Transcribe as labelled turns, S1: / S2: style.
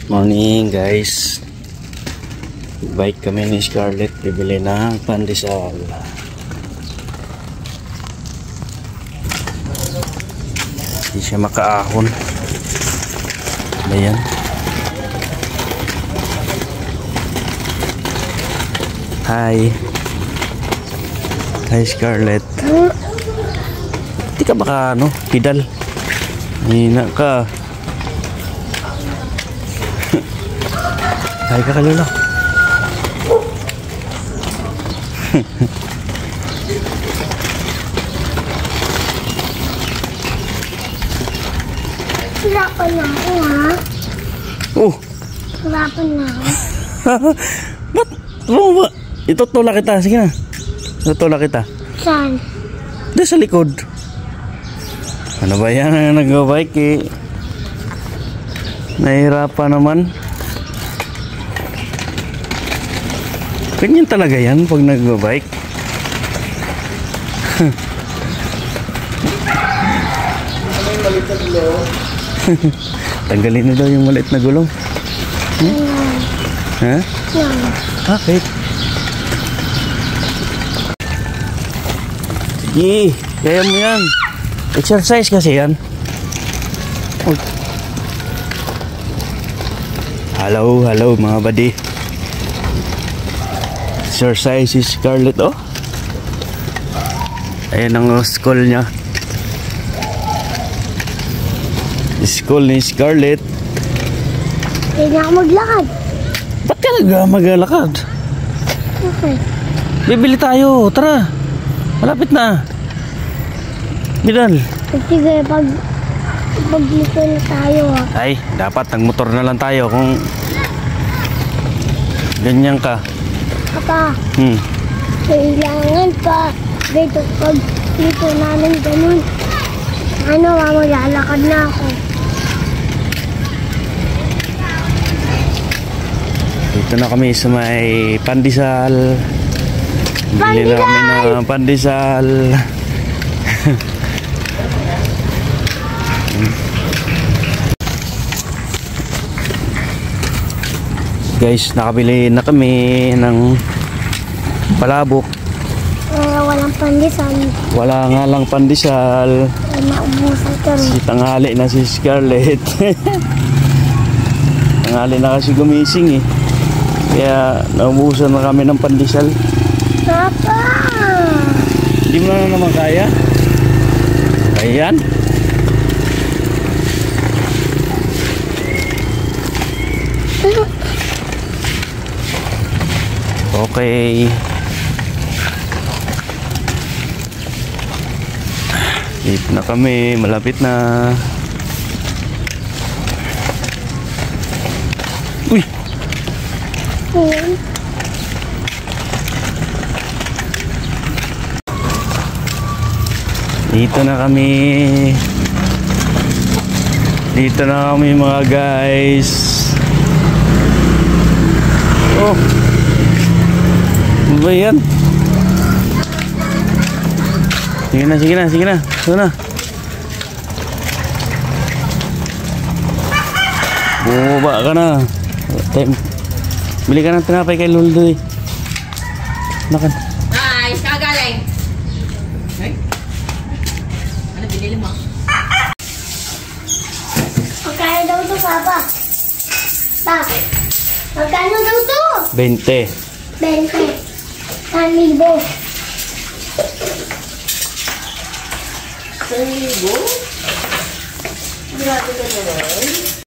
S1: Morning guys, bike kami ni Scarlett, bibili ng pandesal. Hindi siya makaahon. Ayan. Hi Scarlett. Hindi ka baka pedal. Hina ka. Hi ka kalula.
S2: Hirapan na ako, ha?
S1: Oh!
S2: Hirapan na ako.
S1: Ba't? Ba? Itutulak kita. Sige na. Itutulak kita.
S2: Saan?
S1: Doon sa likod. Ano ba yan ang nag-bike eh? Nahihirapan naman. Ganyan talaga yan pag nag-bike. Tanggalin na daw yung maliit na gulong. Ha? Bakit? Sige, kaya mo yan. Exercise kasi yan. Hello mga buddy. Exercise si Scarlett, oh. Ayan ang school niya. School ni Scarlett.
S2: Hindi na ako maglakad.
S1: Ba't ka maglalakad?
S2: Okay.
S1: Bibili tayo, tara. Malapit na. Bidal.
S2: Sige, pag dito na tayo, ha?
S1: Ay, dapat nagmotor na lang tayo kung ganyan ka.
S2: Papa, kailangan pa dito pag dito namin ganun. Maglalakad na ako.
S1: Dito na kami sa may pandesal. Bili na kami ng pandesal. Guys, nakabili na kami ng palabok.
S2: Walang pandesal.
S1: Wala nga lang pandesal.
S2: Naubusan ka rin.
S1: Si tanghali na si Scarlett. Tanghali na kasi gumising eh. Kaya naubusan na kami ng pandesal.
S2: Papa!
S1: Hindi mo na naman kaya? Ayan. Okay. Dito na kami, malapit na. Uy! Dito na kami. Dito na kami mga guys. Oh! Ano ba yan? Sige na. Ito na. Bumaba ka na. Bili ka ng tinapay kay Luldo eh. Nakan.
S3: Ay, kagaling. Ay? Ano binili mo?
S2: Magkano daw ito, Papa? Magkano daw ito?
S1: 20.
S2: 20. 1,000.
S3: Grabe ka naman.